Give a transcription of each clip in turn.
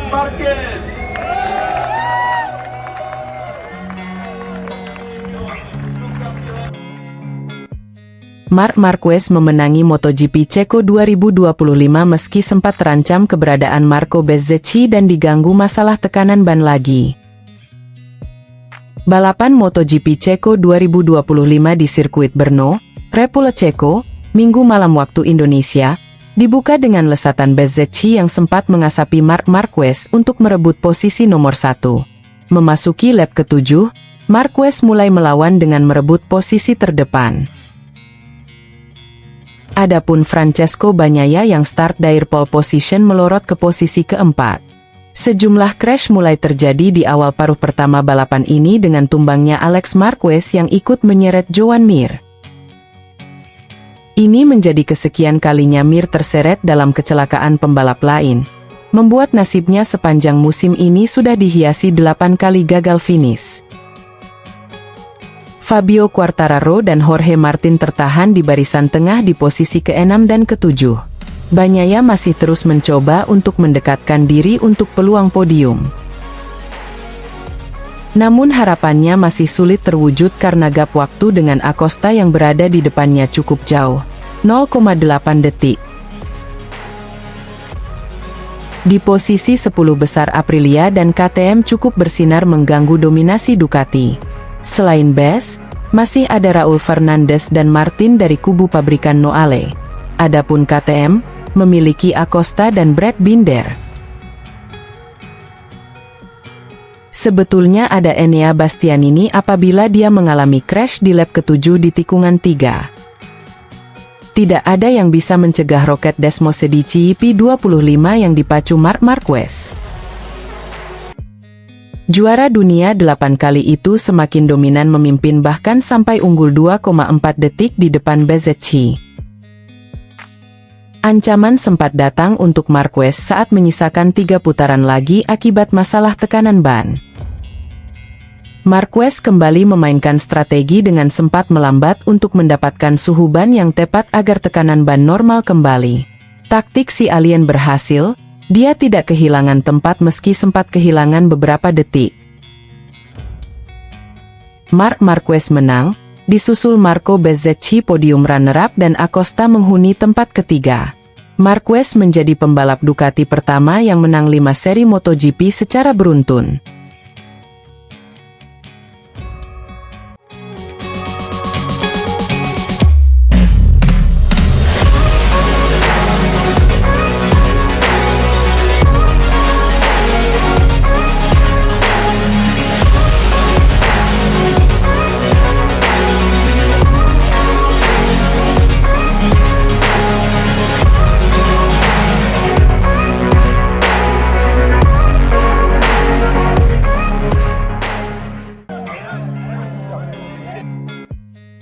Marquez. Marc Marquez memenangi MotoGP Ceko 2025 meski sempat terancam keberadaan Marco Bezzecchi dan diganggu masalah tekanan ban lagi. Balapan MotoGP Ceko 2025 di sirkuit Brno, Republik Ceko, Minggu malam waktu Indonesia, dibuka dengan lesatan Bezzecchi yang sempat mengasapi Marc Marquez untuk merebut posisi nomor 1. Memasuki lap ke-7, Marquez mulai melawan dengan merebut posisi terdepan. Adapun Francesco Bagnaia yang start dari pole position melorot ke posisi keempat. Sejumlah crash mulai terjadi di awal paruh pertama balapan ini dengan tumbangnya Alex Marquez yang ikut menyeret Joan Mir. Ini menjadi kesekian kalinya Mir terseret dalam kecelakaan pembalap lain, membuat nasibnya sepanjang musim ini sudah dihiasi 8 kali gagal finish. Fabio Quartararo dan Jorge Martin tertahan di barisan tengah di posisi ke-6 dan ke-7. Bagnaia masih terus mencoba untuk mendekatkan diri untuk peluang podium. Namun harapannya masih sulit terwujud karena gap waktu dengan Acosta yang berada di depannya cukup jauh, 0,8 detik. Di posisi 10 besar Aprilia dan KTM cukup bersinar mengganggu dominasi Ducati. Selain Bes, masih ada Raul Fernandez dan Martin dari kubu pabrikan Noale. Adapun KTM, memiliki Acosta dan Brad Binder. Sebetulnya ada Enea Bastianini apabila dia mengalami crash di lap ke-7 di tikungan 3. Tidak ada yang bisa mencegah roket Desmosedici P25 yang dipacu Marc Marquez. Juara dunia 8 kali itu semakin dominan memimpin bahkan sampai unggul 2,4 detik di depan Bezzecchi. Ancaman sempat datang untuk Marquez saat menyisakan 3 putaran lagi akibat masalah tekanan ban. Marquez kembali memainkan strategi dengan sempat melambat untuk mendapatkan suhu ban yang tepat agar tekanan ban normal kembali. Taktik si alien berhasil. Dia tidak kehilangan tempat meski sempat kehilangan beberapa detik. Marc Marquez menang, disusul Marco Bezzecchi podium runner-up dan Acosta menghuni tempat ketiga. Marquez menjadi pembalap Ducati pertama yang menang 5 seri MotoGP secara beruntun.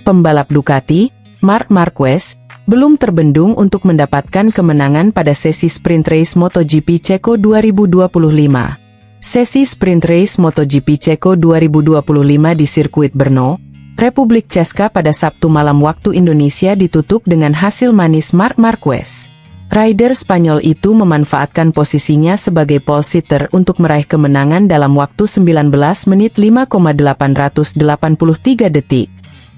Pembalap Ducati, Marc Marquez, belum terbendung untuk mendapatkan kemenangan pada sesi sprint race MotoGP Ceko 2025. Sesi sprint race MotoGP Ceko 2025 di sirkuit Brno, Republik Ceska pada Sabtu malam waktu Indonesia ditutup dengan hasil manis Marc Marquez. Rider Spanyol itu memanfaatkan posisinya sebagai pole sitter untuk meraih kemenangan dalam waktu 19 menit 5,883 detik.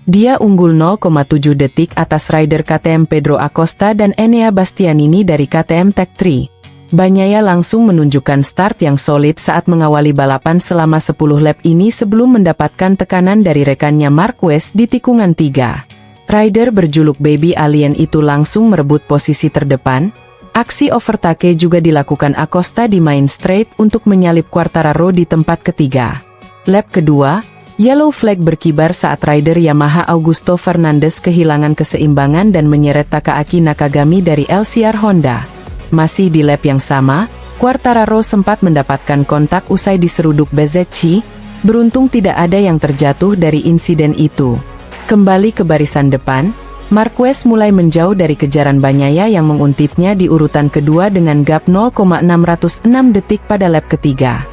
Dia unggul 0,7 detik atas rider KTM Pedro Acosta dan Enea Bastianini dari KTM Tech3. Bagnaia langsung menunjukkan start yang solid saat mengawali balapan selama 10 lap ini sebelum mendapatkan tekanan dari rekannya Marquez di tikungan 3. Rider berjuluk Baby Alien itu langsung merebut posisi terdepan. Aksi overtake juga dilakukan Acosta di main straight untuk menyalip Quartararo di tempat ketiga. Lap kedua, yellow flag berkibar saat rider Yamaha Augusto Fernandez kehilangan keseimbangan dan menyeret Takaaki Nakagami dari LCR Honda. Masih di lap yang sama, Quartararo sempat mendapatkan kontak usai diseruduk Bezzecchi. Beruntung tidak ada yang terjatuh dari insiden itu. Kembali ke barisan depan, Marquez mulai menjauh dari kejaran Bagnaia yang menguntitnya di urutan kedua dengan gap 0,606 detik pada lap ketiga.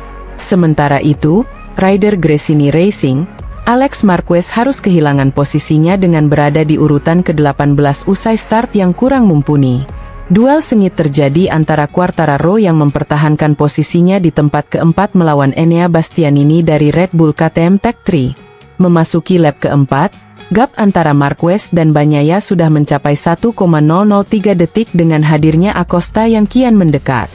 Sementara itu, rider Gresini Racing, Alex Marquez harus kehilangan posisinya dengan berada di urutan ke-18 usai start yang kurang mumpuni. Duel sengit terjadi antara Quartararo yang mempertahankan posisinya di tempat keempat melawan Enea Bastianini dari Red Bull KTM Tech3. Memasuki lap keempat, gap antara Marquez dan Bagnaia sudah mencapai 1,003 detik dengan hadirnya Acosta yang kian mendekat.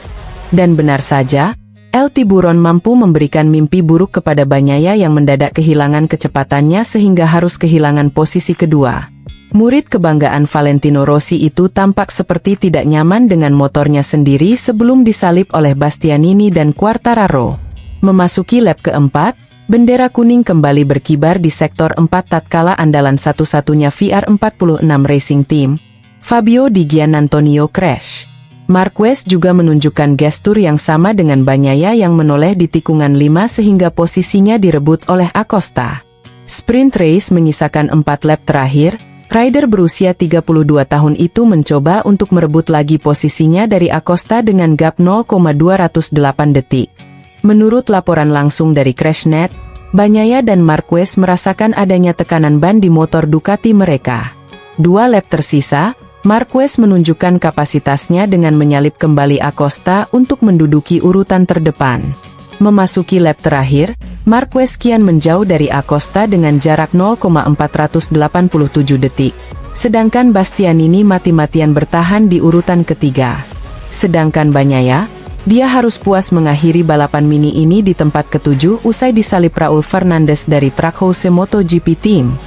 Dan benar saja, El Tiburon mampu memberikan mimpi buruk kepada Bagnaia yang mendadak kehilangan kecepatannya sehingga harus kehilangan posisi kedua. Murid kebanggaan Valentino Rossi itu tampak seperti tidak nyaman dengan motornya sendiri sebelum disalip oleh Bastianini dan Quartararo. Memasuki lap keempat, bendera kuning kembali berkibar di sektor 4 tatkala andalan satu-satunya VR46 Racing Team, Fabio Di Giannantonio crash. Marquez juga menunjukkan gestur yang sama dengan Bagnaia yang menoleh di tikungan 5 sehingga posisinya direbut oleh Acosta. Sprint race menyisakan 4 lap terakhir. Rider berusia 32 tahun itu mencoba untuk merebut lagi posisinya dari Acosta dengan gap 0,208 detik. Menurut laporan langsung dari Crashnet, Bagnaia dan Marquez merasakan adanya tekanan ban di motor Ducati mereka. 2 lap tersisa, Marquez menunjukkan kapasitasnya dengan menyalip kembali Acosta untuk menduduki urutan terdepan. Memasuki lap terakhir, Marquez kian menjauh dari Acosta dengan jarak 0,487 detik. Sedangkan Bastianini mati-matian bertahan di urutan ketiga. Sedangkan Bagnaia, dia harus puas mengakhiri balapan mini ini di tempat ketujuh usai disalip Raul Fernandez dari Trackhouse MotoGP Team.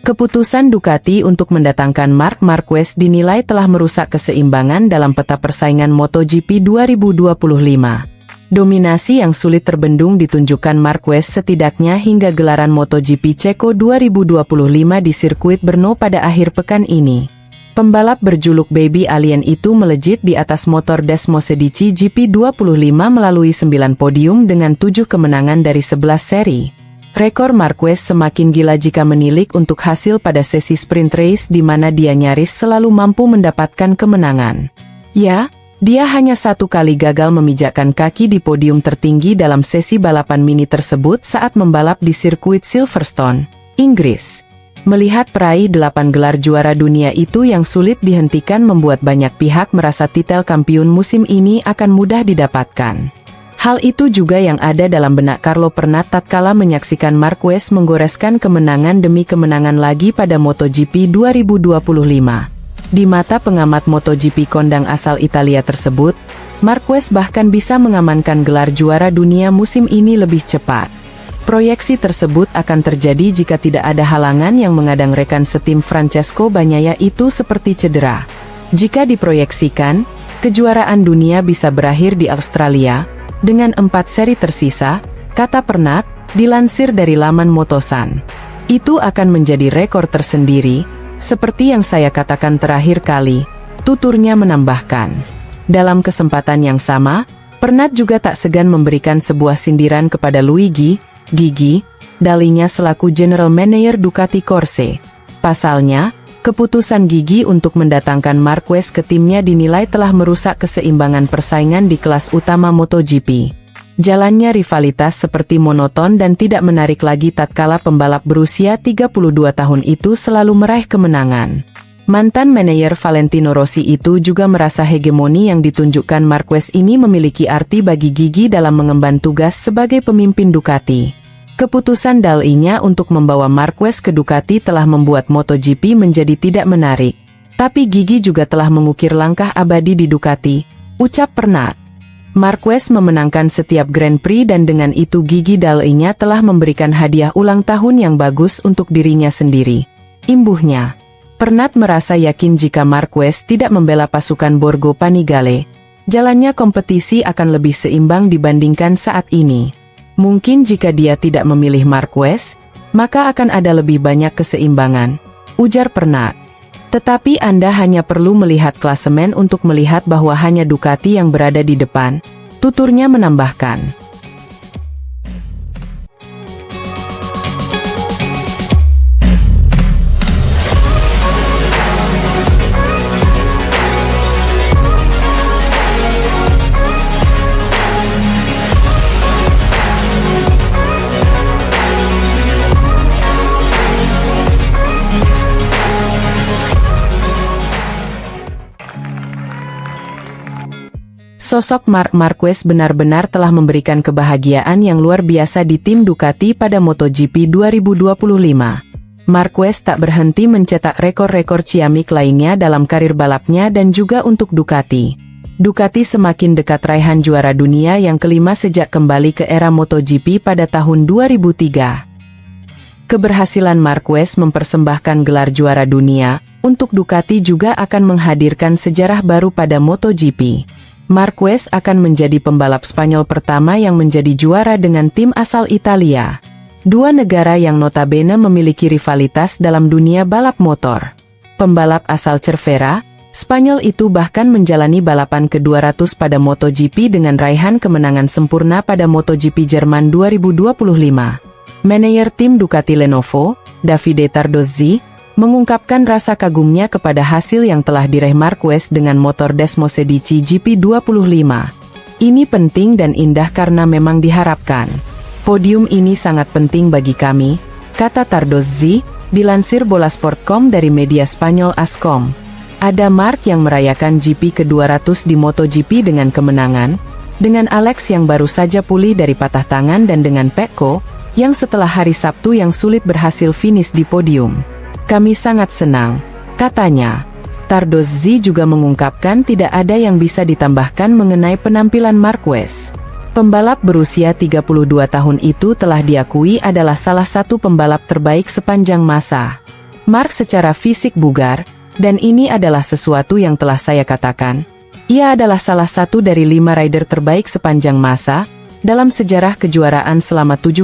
Keputusan Ducati untuk mendatangkan Marc Marquez dinilai telah merusak keseimbangan dalam peta persaingan MotoGP 2025. Dominasi yang sulit terbendung ditunjukkan Marquez setidaknya hingga gelaran MotoGP Ceko 2025 di sirkuit Brno pada akhir pekan ini. Pembalap berjuluk Baby Alien itu melejit di atas motor Desmosedici GP25 melalui 9 podium dengan 7 kemenangan dari 11 seri. Rekor Marquez semakin gila jika menilik untuk hasil pada sesi sprint race di mana dia nyaris selalu mampu mendapatkan kemenangan. Ya, dia hanya 1 kali gagal memijakkan kaki di podium tertinggi dalam sesi balapan mini tersebut saat membalap di sirkuit Silverstone, Inggris. Melihat peraih 8 gelar juara dunia itu yang sulit dihentikan membuat banyak pihak merasa titel kampiun musim ini akan mudah didapatkan. Hal itu juga yang ada dalam benak Carlo Pernat tatkala menyaksikan Marquez menggoreskan kemenangan demi kemenangan lagi pada MotoGP 2025. Di mata pengamat MotoGP kondang asal Italia tersebut, Marquez bahkan bisa mengamankan gelar juara dunia musim ini lebih cepat. Proyeksi tersebut akan terjadi jika tidak ada halangan yang mengadang rekan setim Francesco Bagnaia itu seperti cedera. Jika diproyeksikan, kejuaraan dunia bisa berakhir di Australia dengan 4 seri tersisa, kata Pernat, dilansir dari laman Motosan. Itu akan menjadi rekor tersendiri, seperti yang saya katakan terakhir kali, tuturnya menambahkan. Dalam kesempatan yang sama, Pernat juga tak segan memberikan sebuah sindiran kepada Luigi Gigi Dalinya selaku General Manager Ducati Corse. Pasalnya, keputusan Gigi untuk mendatangkan Marquez ke timnya dinilai telah merusak keseimbangan persaingan di kelas utama MotoGP. Jalannya rivalitas seperti monoton dan tidak menarik lagi tatkala pembalap berusia 32 tahun itu selalu meraih kemenangan. Mantan manajer Valentino Rossi itu juga merasa hegemoni yang ditunjukkan Marquez ini memiliki arti bagi Gigi dalam mengemban tugas sebagai pemimpin Ducati. Keputusan Dalinya untuk membawa Marquez ke Ducati telah membuat MotoGP menjadi tidak menarik. Tapi Gigi juga telah mengukir langkah abadi di Ducati, ucap Pernat. Marquez memenangkan setiap Grand Prix dan dengan itu Gigi Dalinya telah memberikan hadiah ulang tahun yang bagus untuk dirinya sendiri. Imbuhnya, Pernat merasa yakin jika Marquez tidak membela pasukan Borgo Panigale, jalannya kompetisi akan lebih seimbang dibandingkan saat ini. Mungkin jika dia tidak memilih Marquez, maka akan ada lebih banyak keseimbangan, ujar Pernat. Tetapi Anda hanya perlu melihat klasemen untuk melihat bahwa hanya Ducati yang berada di depan, tuturnya menambahkan. Sosok Marc Marquez benar-benar telah memberikan kebahagiaan yang luar biasa di tim Ducati pada MotoGP 2025. Marquez tak berhenti mencetak rekor-rekor ciamik lainnya dalam karir balapnya dan juga untuk Ducati. Ducati semakin dekat raihan juara dunia yang kelima sejak kembali ke era MotoGP pada tahun 2003. Keberhasilan Marquez mempersembahkan gelar juara dunia untuk Ducati juga akan menghadirkan sejarah baru pada MotoGP. Marquez akan menjadi pembalap Spanyol pertama yang menjadi juara dengan tim asal Italia. Dua negara yang notabene memiliki rivalitas dalam dunia balap motor. Pembalap asal Cervera, Spanyol itu bahkan menjalani balapan ke-200 pada MotoGP dengan raihan kemenangan sempurna pada MotoGP Jerman 2025. Manajer tim Ducati Lenovo, Davide Tardozzi, mengungkapkan rasa kagumnya kepada hasil yang telah diraih Marquez dengan motor Desmosedici GP25. Ini penting dan indah karena memang diharapkan. Podium ini sangat penting bagi kami, kata Tardozzi, dilansir Bolasport.com dari media Spanyol ASCOM. Ada Marc yang merayakan GP ke-200 di MotoGP dengan kemenangan, dengan Alex yang baru saja pulih dari patah tangan dan dengan Pecco, yang setelah hari Sabtu yang sulit berhasil finish di podium. Kami sangat senang, katanya. Tardozzi juga mengungkapkan tidak ada yang bisa ditambahkan mengenai penampilan Marquez. Pembalap berusia 32 tahun itu telah diakui adalah salah satu pembalap terbaik sepanjang masa. Marc secara fisik bugar, dan ini adalah sesuatu yang telah saya katakan. Ia adalah salah satu dari 5 rider terbaik sepanjang masa, dalam sejarah kejuaraan selama 75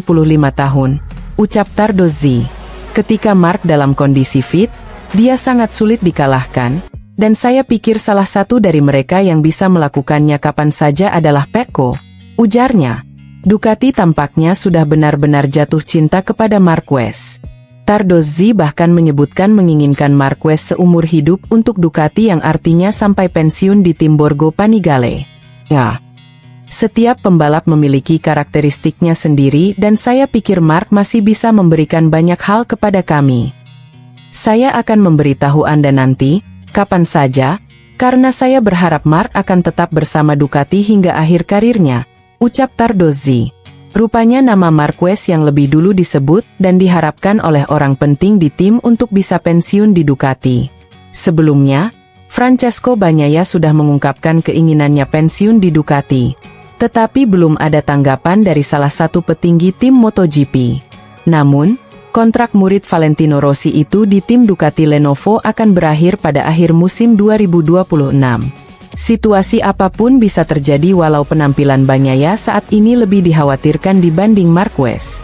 tahun, ucap Tardozzi. Ketika Marc dalam kondisi fit, dia sangat sulit dikalahkan, dan saya pikir salah satu dari mereka yang bisa melakukannya kapan saja adalah Pecco, ujarnya. Ducati tampaknya sudah benar-benar jatuh cinta kepada Marquez. Tardozzi bahkan menyebutkan menginginkan Marquez seumur hidup untuk Ducati yang artinya sampai pensiun di tim Borgo Panigale. Ya. Setiap pembalap memiliki karakteristiknya sendiri dan saya pikir Marc masih bisa memberikan banyak hal kepada kami. Saya akan memberitahu Anda nanti, kapan saja, karena saya berharap Marc akan tetap bersama Ducati hingga akhir karirnya, ucap Tardozzi. Rupanya nama Marquez yang lebih dulu disebut dan diharapkan oleh orang penting di tim untuk bisa pensiun di Ducati. Sebelumnya, Francesco Bagnaia sudah mengungkapkan keinginannya pensiun di Ducati. Tetapi belum ada tanggapan dari salah satu petinggi tim MotoGP. Namun, kontrak murid Valentino Rossi itu di tim Ducati Lenovo akan berakhir pada akhir musim 2026. Situasi apapun bisa terjadi walau penampilan Bagnaia saat ini lebih dikhawatirkan dibanding Marquez.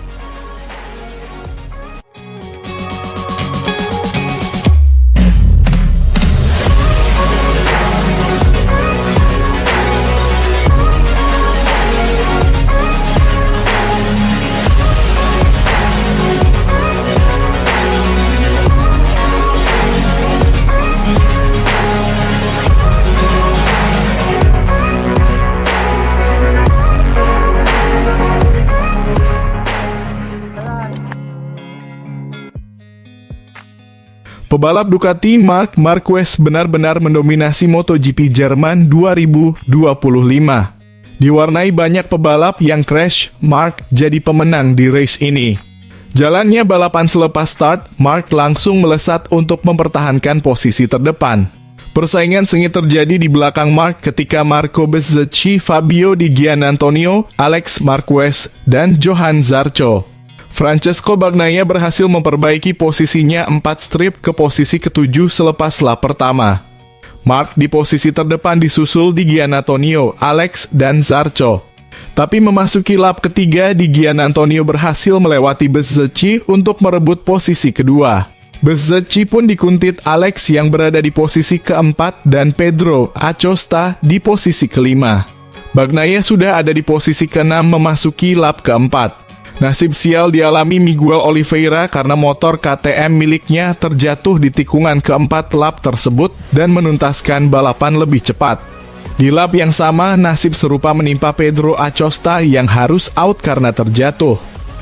Pebalap Ducati Marc Marquez benar-benar mendominasi MotoGP Jerman 2025. Diwarnai banyak pebalap yang crash, Marc jadi pemenang di race ini. Jalannya balapan selepas start, Marc langsung melesat untuk mempertahankan posisi terdepan. Persaingan sengit terjadi di belakang Marc ketika Marco Bezzecchi, Fabio Di Giannantonio, Alex Marquez, dan Johan Zarco. Francesco Bagnaia berhasil memperbaiki posisinya 4 strip ke posisi ke-7 selepas lap pertama. Marc di posisi terdepan disusul Di Giannantonio, Alex, dan Zarco. Tapi memasuki lap ketiga, Di Giannantonio berhasil melewati Bezzecchi untuk merebut posisi kedua. Bezzecchi pun dikuntit Alex yang berada di posisi keempat dan Pedro Acosta di posisi kelima. Bagnaia sudah ada di posisi keenam memasuki lap keempat. Nasib sial dialami Miguel Oliveira karena motor KTM miliknya terjatuh di tikungan keempat lap tersebut dan menuntaskan balapan lebih cepat. Di lap yang sama, nasib serupa menimpa Pedro Acosta yang harus out karena terjatuh.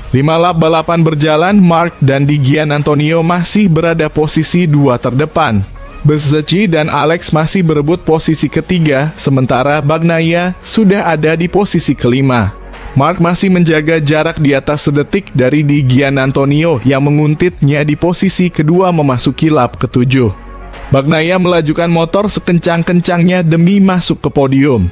5 lap balapan berjalan, Mark dan Di Giannantonio masih berada posisi 2 terdepan. Bezzecchi dan Alex masih berebut posisi ketiga, sementara Bagnaia sudah ada di posisi kelima. Mark masih menjaga jarak di atas sedetik dari Di Giannantonio yang menguntitnya di posisi kedua memasuki lap ketujuh. Bagnaia melajukan motor sekencang-kencangnya demi masuk ke podium.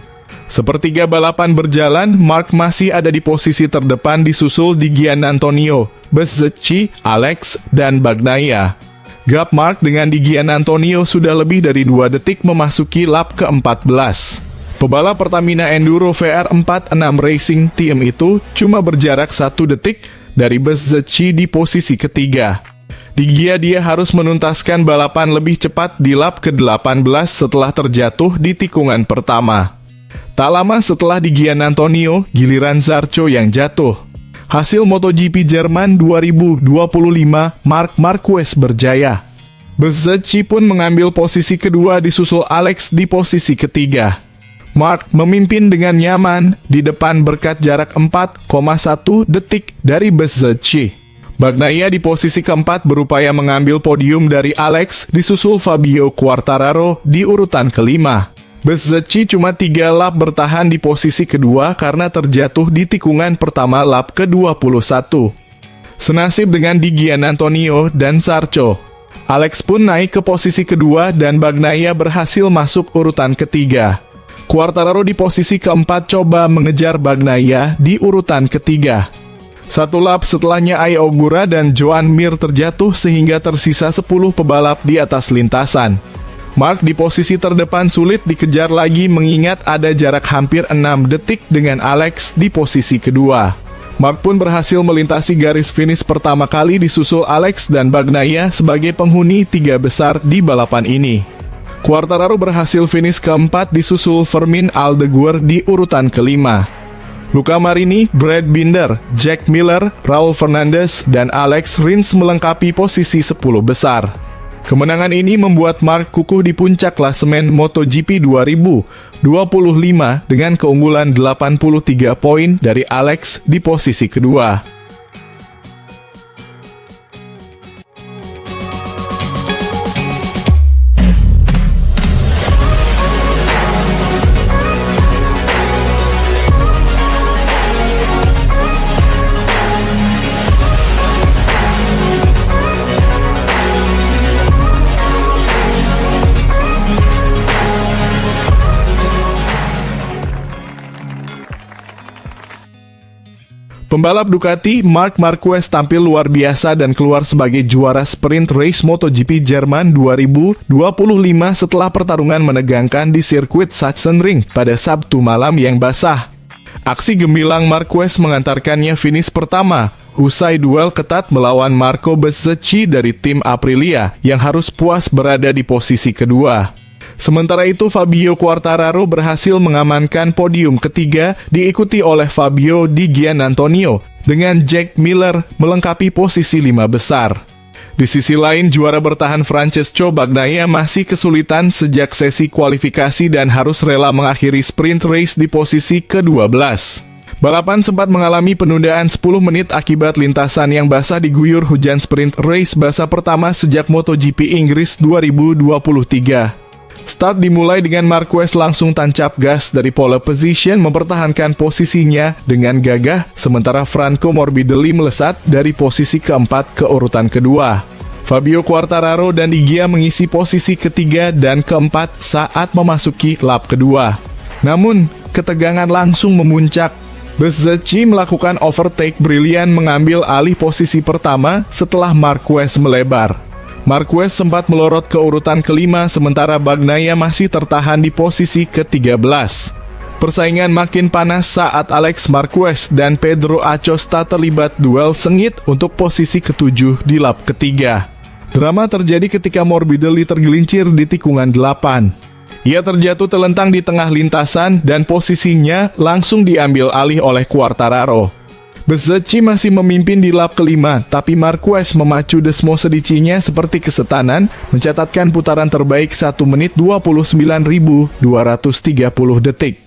Sepertiga balapan berjalan, Mark masih ada di posisi terdepan disusul Di Giannantonio, Bezzecchi, Alex, dan Bagnaia. Gap Mark dengan Di Giannantonio sudah lebih dari 2 detik memasuki lap ke-14. Pebalap Pertamina Enduro VR46 Racing Team itu cuma berjarak 1 detik dari Bezzecchi di posisi ketiga. Di Gia dia harus menuntaskan balapan lebih cepat di lap ke-18 setelah terjatuh di tikungan pertama. Tak lama setelah Di Giannantonio, giliran Zarco yang jatuh. Hasil MotoGP Jerman 2025, Marc Marquez berjaya. Bezzecchi pun mengambil posisi kedua disusul Alex di posisi ketiga. Marc memimpin dengan nyaman di depan berkat jarak 4,1 detik dari Bezzecchi. Bagnaia di posisi keempat berupaya mengambil podium dari Alex disusul Fabio Quartararo di urutan kelima. Bezzecchi cuma 3 lap bertahan di posisi kedua karena terjatuh di tikungan pertama lap ke-21. Senasib dengan Di Giannantonio dan Zarco. Alex pun naik ke posisi kedua dan Bagnaia berhasil masuk urutan ketiga. Quartararo di posisi keempat coba mengejar Bagnaia di urutan ketiga. 1 lap setelahnya Ai Ogura dan Joan Mir terjatuh sehingga tersisa 10 pebalap di atas lintasan. Mark di posisi terdepan sulit dikejar lagi mengingat ada jarak hampir 6 detik dengan Alex di posisi kedua. Mark pun berhasil melintasi garis finish pertama kali disusul Alex dan Bagnaia sebagai penghuni 3 besar di balapan ini. Quartararo berhasil finish keempat disusul Fermin Aldeguer di urutan kelima. Luca Marini, Brad Binder, Jack Miller, Raul Fernandez, dan Alex Rins melengkapi posisi 10 besar. Kemenangan ini membuat Mark kukuh di puncak klasemen MotoGP 2025 dengan keunggulan 83 poin dari Alex di posisi kedua. Pembalap Ducati, Marc Marquez tampil luar biasa dan keluar sebagai juara sprint race MotoGP Jerman 2025 setelah pertarungan menegangkan di sirkuit Sachsenring pada Sabtu malam yang basah. Aksi gemilang Marquez mengantarkannya finish pertama, usai duel ketat melawan Marco Bezzecchi dari tim Aprilia yang harus puas berada di posisi kedua. Sementara itu, Fabio Quartararo berhasil mengamankan podium ketiga, diikuti oleh Fabio Di Giannantonio, dengan Jack Miller melengkapi posisi 5 besar. Di sisi lain, juara bertahan Francesco Bagnaia masih kesulitan sejak sesi kualifikasi dan harus rela mengakhiri sprint race di posisi ke-12. Balapan sempat mengalami penundaan 10 menit akibat lintasan yang basah diguyur hujan sprint race basah pertama sejak MotoGP Inggris 2023. Start dimulai dengan Marquez langsung tancap gas dari pole position mempertahankan posisinya dengan gagah, sementara Franco Morbidelli melesat dari posisi keempat ke urutan kedua. Fabio Quartararo dan Di Gia mengisi posisi ketiga dan keempat saat memasuki lap kedua. Namun, ketegangan langsung memuncak. Bezzecchi melakukan overtake brilian mengambil alih posisi pertama setelah Marquez melebar. Marquez sempat melorot ke urutan kelima sementara Bagnaia masih tertahan di posisi ke-13. Persaingan makin panas saat Alex Marquez dan Pedro Acosta terlibat duel sengit untuk posisi ke-7 di lap ketiga. Drama terjadi ketika Morbidelli tergelincir di tikungan 8. Ia terjatuh telentang di tengah lintasan dan posisinya langsung diambil alih oleh Quartararo. Bezzecchi masih memimpin di lap kelima, tapi Marquez memacu Desmo sedicinya seperti kesetanan, mencatatkan putaran terbaik 1 menit 29.230 detik.